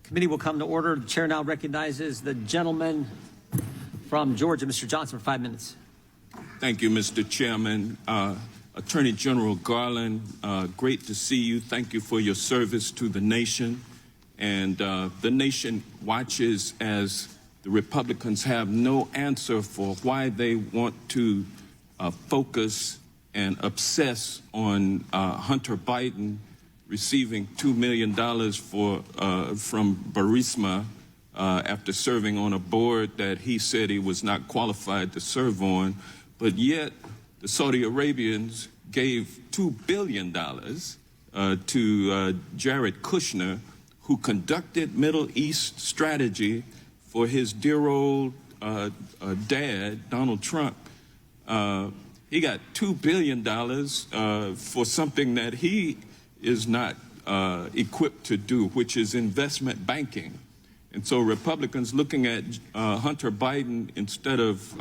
Committee will come to order. The chair now recognizes the gentleman from Georgia, Mr. Johnson, for 5 minutes. Thank you, Mr. Chairman. Attorney General Garland, great to see you. Thank you for your service to the nation. And the nation watches as the Republicans have no answer for why they want to focus and obsess on Hunter Biden receiving $2 million from Burisma after serving on a board that he said he was not qualified to serve on. But yet the Saudi Arabians gave $2 billion to Jared Kushner, who conducted Middle East strategy for his dear old dad, Donald Trump. He got $2 billion for something that he is not equipped to do, which is investment banking. And so Republicans looking at Hunter Biden instead of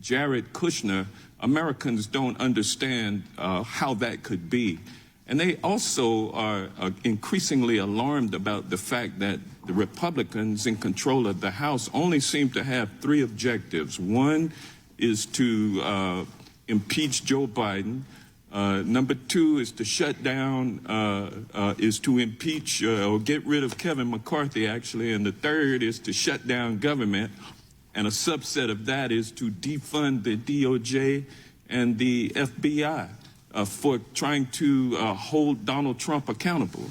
Jared Kushner, Americans don't understand how that could be. And they also are increasingly alarmed about the fact that the Republicans in control of the House only seem to have three objectives. One is to impeach Joe Biden. Number two is to shut down, is to impeach or get rid of Kevin McCarthy, actually. And the third is to shut down government. And a subset of that is to defund the DOJ and the FBI for trying to hold Donald Trump accountable.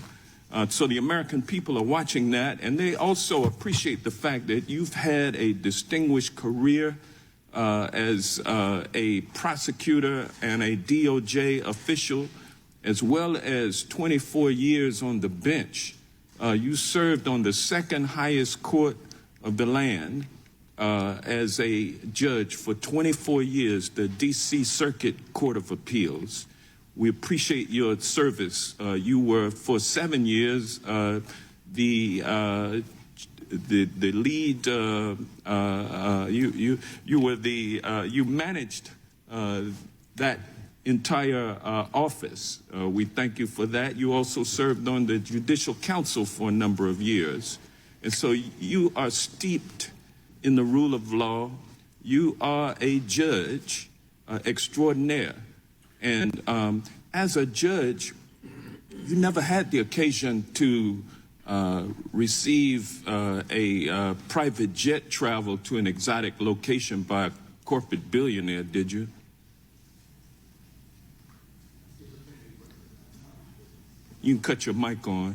So the American people are watching that, and they also appreciate the fact that you've had a distinguished career as a prosecutor and a DOJ official, as well as 24 years on the bench. You served on the second highest court of the land as a judge for 24 years, the D.C. Circuit Court of Appeals. We appreciate your service. You were for 7 years the lead. You managed that entire office. We thank you for that. You also served on the Judicial Council for a number of years, and so you are steeped in the rule of law. You are a judge extraordinaire. And as a judge, you never had the occasion to receive a private jet travel to an exotic location by a corporate billionaire, did you? You can cut your mic on.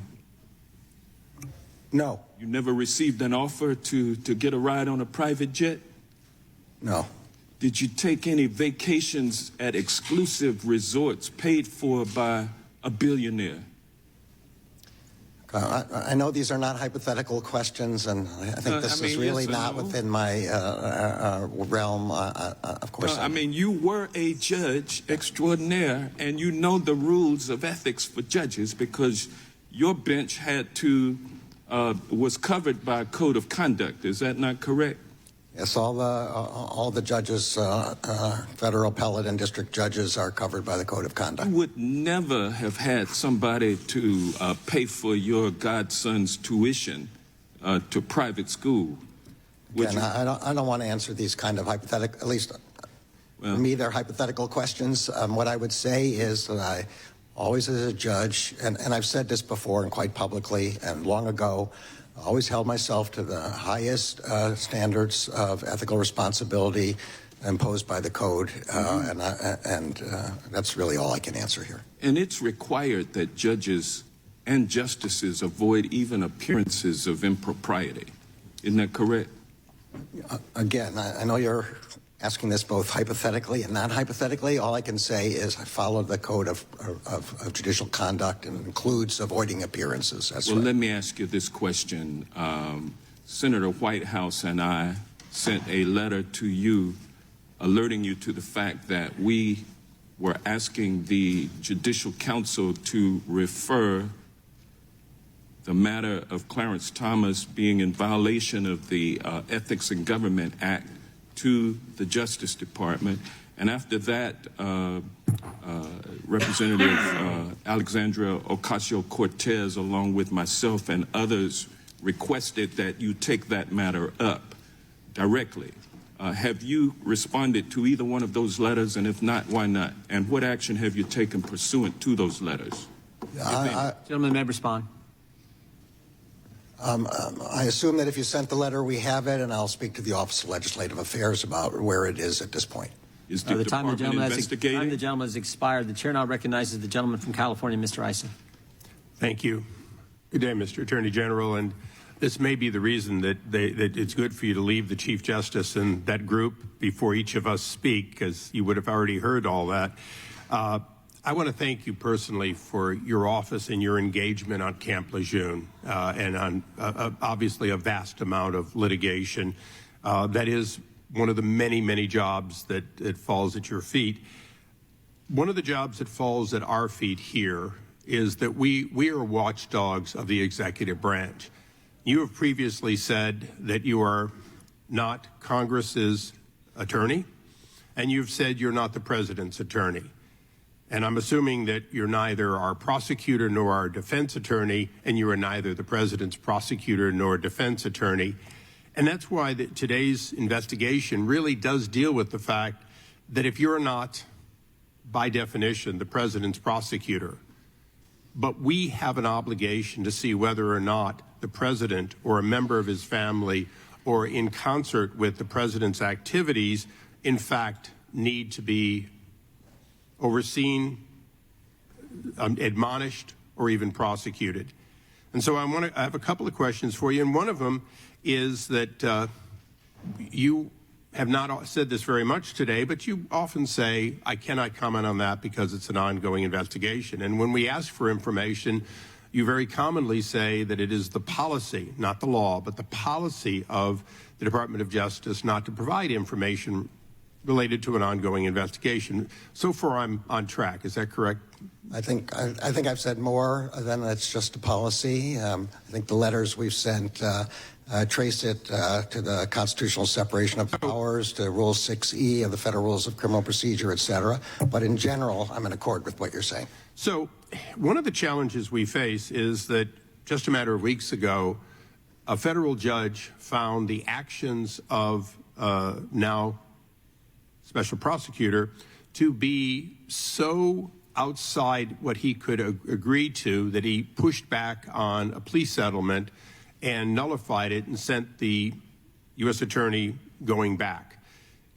No. You never received an offer to get a ride on a private jet? No. Did you take any vacations at exclusive resorts paid for by a billionaire? I know these are not hypothetical questions, and I think this is really not within my realm, of course. No, you were a judge extraordinaire, and you know the rules of ethics for judges because your bench was covered by a code of conduct. Is that not correct? Yes, all the judges, federal appellate and district judges, are covered by the code of conduct. You would never have had somebody to pay for your godson's tuition to private school. Again, I don't want to answer these kind of hypothetical, at least for me, they're hypothetical questions. What I would say is that I always, as a judge, and I've said this before and quite publicly and long ago, always held myself to the highest standards of ethical responsibility imposed by the code, and that's really all I can answer here. And it's required that judges and justices avoid even appearances of impropriety. Isn't that correct? Again, I know you're asking this both hypothetically and non-hypothetically. All I can say is I follow the code of judicial conduct, and it includes avoiding appearances. That's well, right. Let me ask you this question. Senator Whitehouse and I sent a letter to you alerting you to the fact that we were asking the Judicial Council to refer the matter of Clarence Thomas being in violation of the Ethics in Government Act to the Justice Department. And after that, Representative Alexandria Ocasio-Cortez, along with myself and others, requested that you take that matter up directly. Have you responded to either one of those letters? And if not, why not? And what action have you taken pursuant to those letters? Gentleman may respond. I assume that if you sent the letter, we have it, and I'll speak to the Office of Legislative Affairs about where it is at this point. Is the department investigating? The gentleman has expired. The chair now recognizes the gentleman from California, Mr. Ison. Thank you. Good day, Mr. Attorney General. And this may be the reason that it's good for you to leave the Chief Justice and that group before each of us speak, because you would have already heard all that. I want to thank you personally for your office and your engagement on Camp Lejeune and on obviously a vast amount of litigation. That is one of the many, many jobs that falls at your feet. One of the jobs that falls at our feet here is that we are watchdogs of the executive branch. You have previously said that you are not Congress's attorney, and you've said you're not the president's attorney. And I'm assuming that you're neither our prosecutor nor our defense attorney, and you are neither the president's prosecutor nor defense attorney. And that's why today's investigation really does deal with the fact that if you're not, by definition, the president's prosecutor, but we have an obligation to see whether or not the president or a member of his family or in concert with the president's activities, in fact, need to be overseen, admonished, or even prosecuted. And so I have a couple of questions for you, and one of them is that you have not said this very much today, but you often say, I cannot comment on that because it's an ongoing investigation. And when we ask for information, you very commonly say that it is the policy, not the law, but the policy of the Department of Justice not to provide information related to an ongoing investigation. So far, I'm on track. Is that correct? I think I've said more than that's just a policy. I think the letters we've sent trace it to the constitutional separation of powers, to Rule 6E of the Federal Rules of Criminal Procedure, et cetera. But in general, I'm in accord with what you're saying. So one of the challenges we face is that just a matter of weeks ago, a federal judge found the actions of now special prosecutor to be so outside what he could agree to that he pushed back on a plea settlement and nullified it and sent the U.S. attorney going back.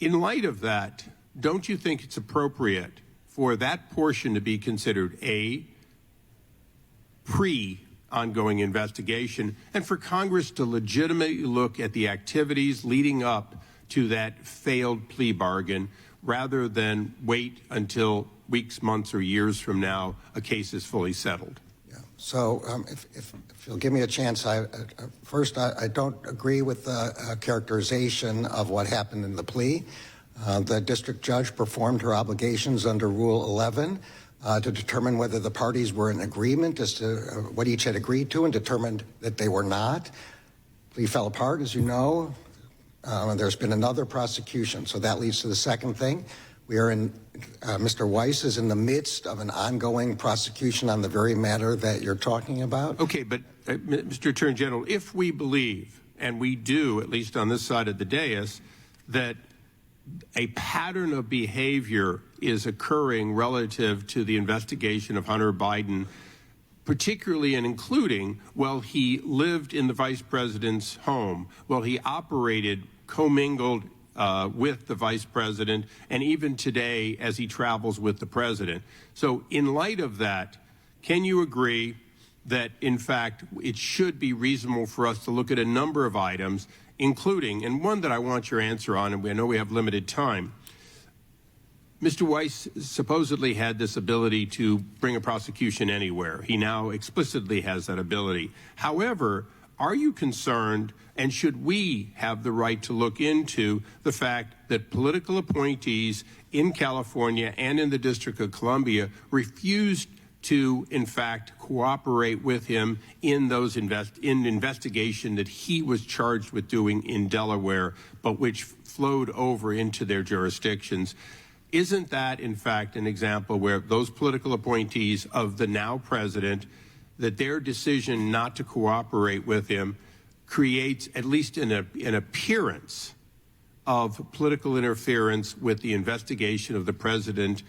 In light of that, don't you think it's appropriate for that portion to be considered a pre-ongoing investigation and for Congress to legitimately look at the activities leading up to that failed plea bargain rather than wait until weeks, months, or years from now a case is fully settled? Yeah. So if you'll give me a chance, first, I don't agree with the characterization of what happened in the plea. The district judge performed her obligations under Rule 11 to determine whether the parties were in agreement as to what each had agreed to and determined that they were not. Plea fell apart, as you know. There's been another prosecution, so that leads to the second thing. We are in, Mr. Weiss is in the midst of an ongoing prosecution on the very matter that you're talking about. Okay, but Mr. Attorney General, if we believe, and we do, at least on this side of the dais, that a pattern of behavior is occurring relative to the investigation of Hunter Biden, particularly and including, well, he lived in the vice president's home, well, he operated commingled with the vice president, and even today as he travels with the president. So in light of that, can you agree that, in fact, it should be reasonable for us to look at a number of items, including, and one that I want your answer on, and I know we have limited time, Mr. Weiss supposedly had this ability to bring a prosecution anywhere. He now explicitly has that ability. However, are you concerned, and should we have the right to look into the fact that political appointees in California and in the District of Columbia refused to, in fact, cooperate with him in those investigation that he was charged with doing in Delaware, but which flowed over into their jurisdictions? Isn't that, in fact, an example where those political appointees of the now president, that their decision not to cooperate with him creates at least an appearance of political interference with the investigation of the president's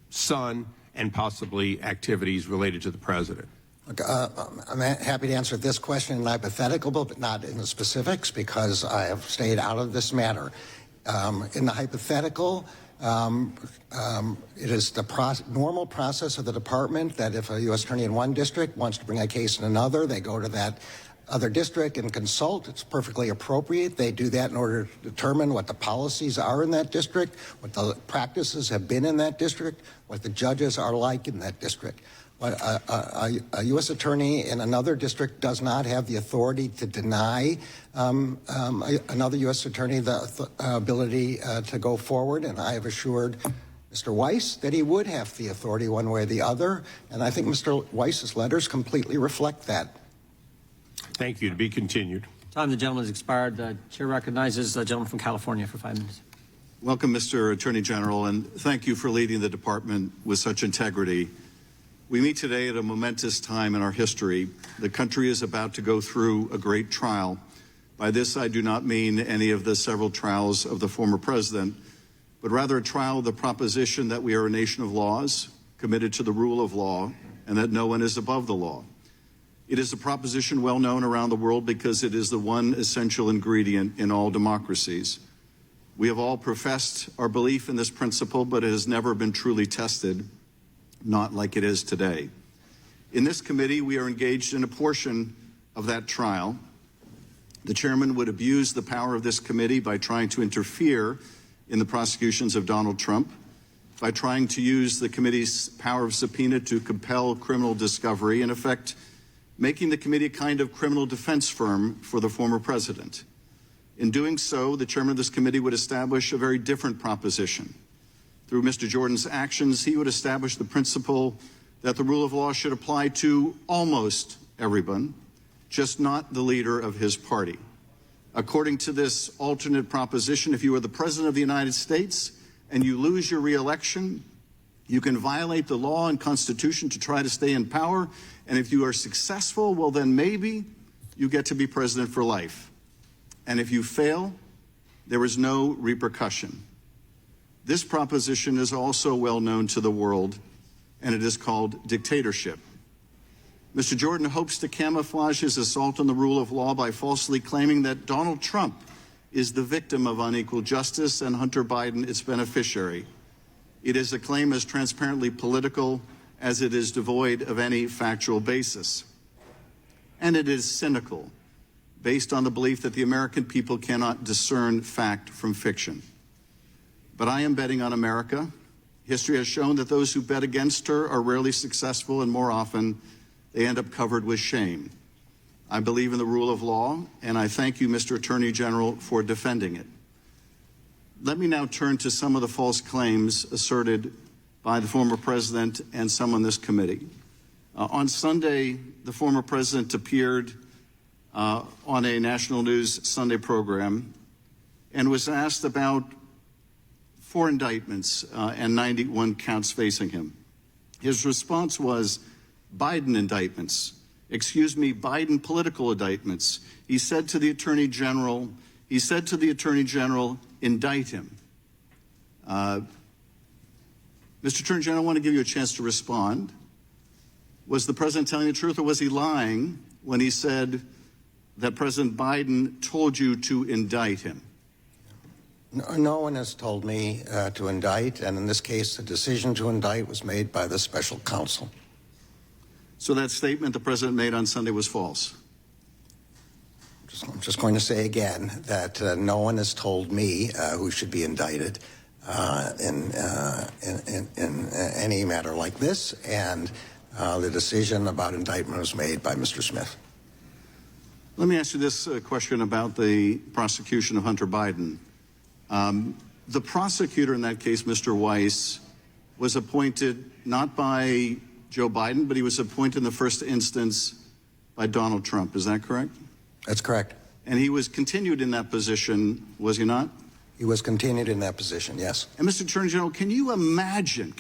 son and possibly activities related to the president? I'm happy to answer this question in hypothetical, but not in the specifics, because I have stayed out of this matter. In the hypothetical, it is the normal process of the department that if a U.S. attorney in one district wants to bring a case in another, they go to that other district and consult. It's perfectly appropriate. They do that in order to determine what the policies are in that district, what the practices have been in that district, what the judges are like in that district. But a U.S. attorney in another district does not have the authority to deny another U.S. attorney the ability to go forward. And I have assured Mr. Weiss that he would have the authority one way or the other. And I think Mr. Weiss's letters completely reflect that. Thank you. To be continued. Time of the gentleman has expired. The chair recognizes the gentleman from California for 5 minutes. Welcome, Mr. Attorney General, and thank you for leading the department with such integrity. We meet today at a momentous time in our history. The country is about to go through a great trial. By this, I do not mean any of the several trials of the former president, but rather a trial of the proposition that we are a nation of laws, committed to the rule of law, and that no one is above the law. It is a proposition well known around the world because it is the one essential ingredient in all democracies. We have all professed our belief in this principle, but it has never been truly tested, not like it is today. In this committee, we are engaged in a portion of that trial. The chairman would abuse the power of this committee by trying to interfere in the prosecutions of Donald Trump, by trying to use the committee's power of subpoena to compel criminal discovery, in effect, making the committee a kind of criminal defense firm for the former president. In doing so, the chairman of this committee would establish a very different proposition. Through Mr. Jordan's actions, he would establish the principle that the rule of law should apply to almost everyone, just not the leader of his party. According to this alternate proposition, if you are the president of the United States and you lose your re-election, you can violate the law and Constitution to try to stay in power. And if you are successful, well, then maybe you get to be president for life. And if you fail, there is no repercussion. This proposition is also well known to the world, and it is called dictatorship. Mr. Jordan hopes to camouflage his assault on the rule of law by falsely claiming that Donald Trump is the victim of unequal justice and Hunter Biden its beneficiary. It is a claim as transparently political as it is devoid of any factual basis. And it is cynical, based on the belief that the American people cannot discern fact from fiction. But I am betting on America. History has shown that those who bet against her are rarely successful, and more often they end up covered with shame. I believe in the rule of law, and I thank you, Mr. Attorney General, for defending it. Let me now turn to some of the false claims asserted by the former president and some on this committee. On Sunday, the former president appeared on a national news Sunday program and was asked about 4 indictments and 91 counts facing him. His response was, Biden indictments. Excuse me, Biden political indictments. He said to the Attorney General, indict him. Mr. Attorney General, I want to give you a chance to respond. Was the president telling the truth, or was he lying when he said that President Biden told you to indict him? No one has told me to indict, and in this case, the decision to indict was made by the special counsel. So that statement the president made on Sunday was false? I'm just going to say again that no one has told me who should be indicted in any matter like this, and the decision about indictment was made by Mr. Smith. Let me ask you this question about the prosecution of Hunter Biden. The prosecutor in that case, Mr. Weiss, was appointed not by Joe Biden, but he was appointed in the first instance by Donald Trump. Is that correct? That's correct. And he was continued in that position, was he not? He was continued in that position, yes. And Mr. Attorney General, can you imagine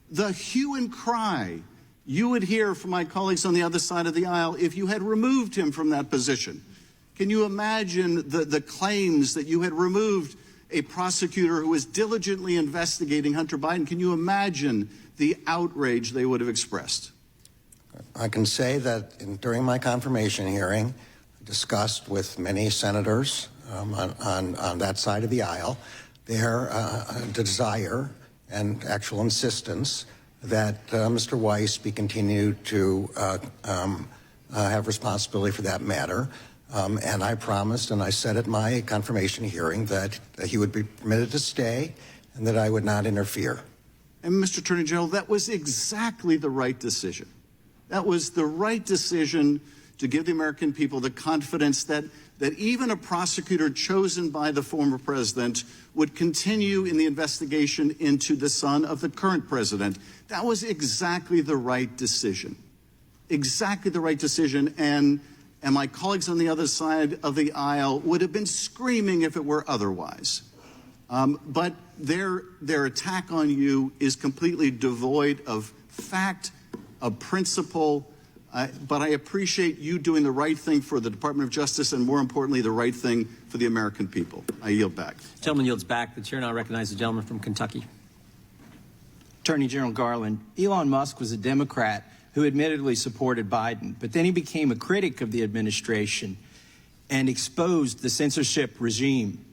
the hue and cry you would hear from my colleagues on the other side of the aisle if you had removed him from that position? Can you imagine the claims that you had removed a prosecutor who was diligently investigating Hunter Biden? Can you imagine the outrage they would have expressed? I can say that during my confirmation hearing, I discussed with many senators on that side of the aisle their desire and actual insistence that Mr. Weiss be continued to have responsibility for that matter. And I promised, and I said at my confirmation hearing, that he would be permitted to stay and that I would not interfere. And Mr. Attorney General, that was exactly the right decision. That was the right decision to give the American people the confidence that even a prosecutor chosen by the former president would continue in the investigation into the son of the current president. That was exactly the right decision. Exactly the right decision. And my colleagues on the other side of the aisle would have been screaming if it were otherwise. But their attack on you is completely devoid of fact, of principle. But I appreciate you doing the right thing for the Department of Justice and, more importantly, the right thing for the American people. I yield back. The gentleman yields back. The chair now recognizes the gentleman from Kentucky. Attorney General Garland, Elon Musk was a Democrat who admittedly supported Biden, but then he became a critic of the administration and exposed the censorship regime.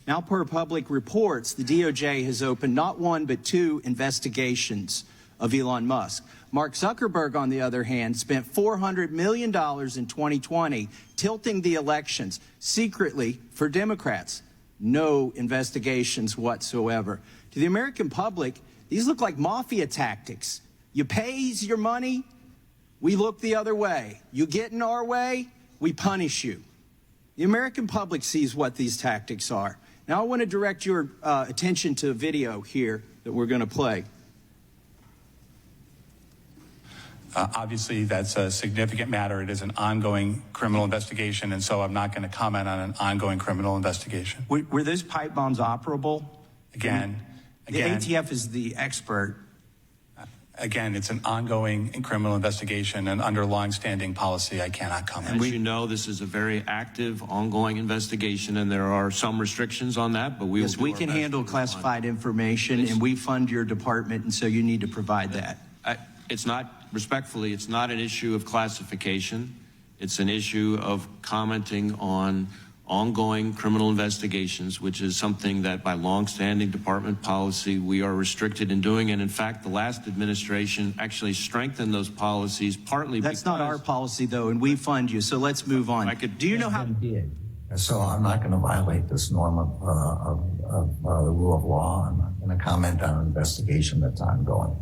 Now, per public reports, the DOJ has opened not one but two investigations of Elon Musk. Mark Zuckerberg, on the other hand, spent $400 million in 2020 tilting the elections secretly for Democrats. No investigations whatsoever. To the American public, these look like mafia tactics. You pays your money, we look the other way. You get in our way, we punish you. The American public sees what these tactics are. Now I want to direct your attention to a video here that we're going to play. Obviously, that's a significant matter. It is an ongoing criminal investigation, and so I'm not going to comment on an ongoing criminal investigation. Were those pipe bombs operable? Again, The ATF is the expert. Again, it's an ongoing criminal investigation, and under longstanding policy, I cannot comment. As you know, this is a very active, ongoing investigation, and there are some restrictions on that, but we will Yes, we can handle classified information, and we fund your department, and so you need to provide that. It's not, respectfully, it's not an issue of classification. It's an issue of commenting on ongoing criminal investigations, which is something that by longstanding department policy we are restricted in doing. And in fact, the last administration actually strengthened those policies partly That's not our policy, though, and we fund you, so let's move on. Do you know how... So I'm not going to violate this norm of the rule of law. I'm not going to comment on an investigation that's ongoing.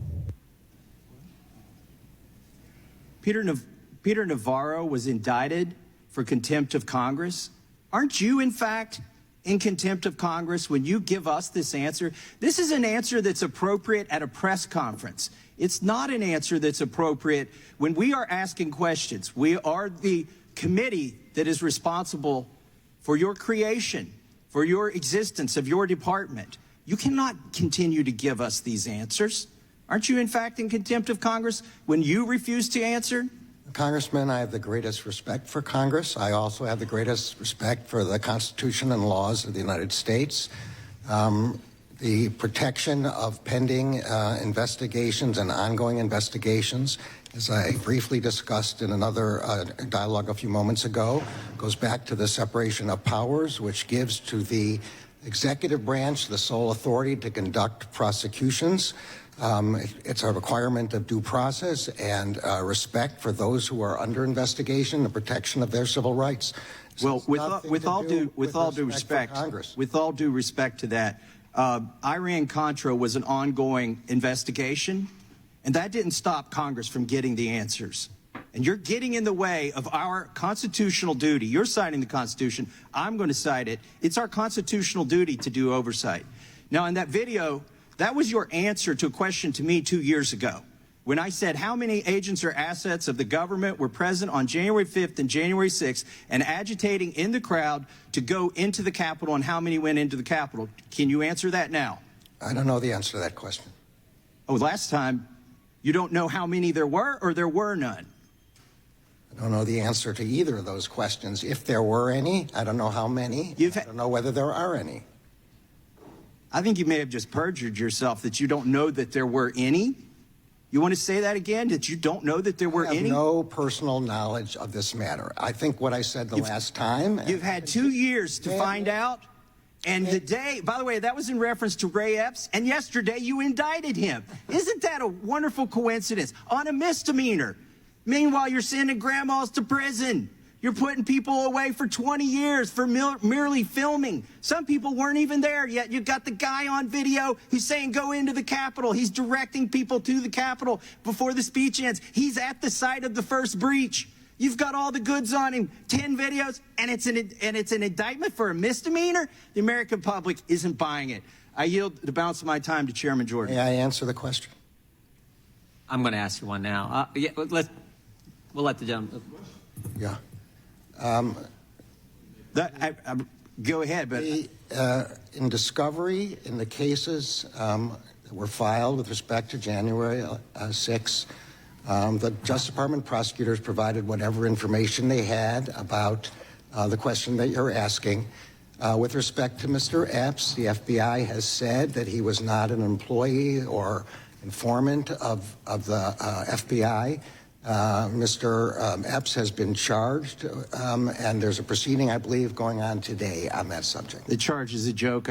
Peter Navarro was indicted for contempt of Congress. Aren't you, in fact, in contempt of Congress when you give us this answer? This is an answer that's appropriate at a press conference. It's not an answer that's appropriate when we are asking questions. We are the committee that is responsible for your creation, for your existence of your department. You cannot continue to give us these answers. Aren't you, in fact, in contempt of Congress when you refuse to answer? Congressman, I have the greatest respect for Congress. I also have the greatest respect for the Constitution and laws of the United States. The protection of pending investigations and ongoing investigations, as I briefly discussed in another dialogue a few moments ago, goes back to the separation of powers, which gives to the executive branch the sole authority to conduct prosecutions. It's a requirement of due process and respect for those who are under investigation, the protection of their civil rights. Well, with all due respect to that, Iran-Contra was an ongoing investigation, and that didn't stop Congress from getting the answers. And you're getting in the way of our constitutional duty. You're citing the Constitution. I'm going to cite it. It's our constitutional duty to do oversight. Now, in that video, that was your answer to a question to me 2 years ago. when I said how many agents or assets of the government were present on January 5th and January 6th and agitating in the crowd to go into the Capitol and how many went into the Capitol. Can you answer that now? I don't know the answer to that question. Oh, last time, you don't know how many there were or there were none? I don't know the answer to either of those questions. If there were any, I don't know how many. I don't know whether there are any. I think you may have just perjured yourself that you don't know that there were any. You want to say that again, that you don't know that there were any? I have no personal knowledge of this matter. I think what I said the last time. You've had 2 years to find out. And today, by the way, that was in reference to Ray Epps, and yesterday you indicted him. Isn't that a wonderful coincidence? On a misdemeanor. Meanwhile, you're sending grandmas to prison. You're putting people away for 20 years for merely filming. Some people weren't even there yet. You got the guy on video. He's saying go into the Capitol. He's directing people to the Capitol before the speech ends. He's at the site of the first breach. You've got all the goods on him, 10 videos, and it's an indictment for a misdemeanor? The American public isn't buying it. I yield the balance of my time to Chairman Jordan. May I answer the question? I'm going to ask you one now. We'll let the gentleman. Yeah. Go ahead, but In discovery, in the cases that were filed with respect to January 6, the Justice Department prosecutors provided whatever information they had about the question that you're asking. With respect to Mr. Epps, the FBI has said that he was not an employee or informant of the FBI. Mr. Epps has been charged, and there's a proceeding, I believe, going on today on that subject. the charge is a joke.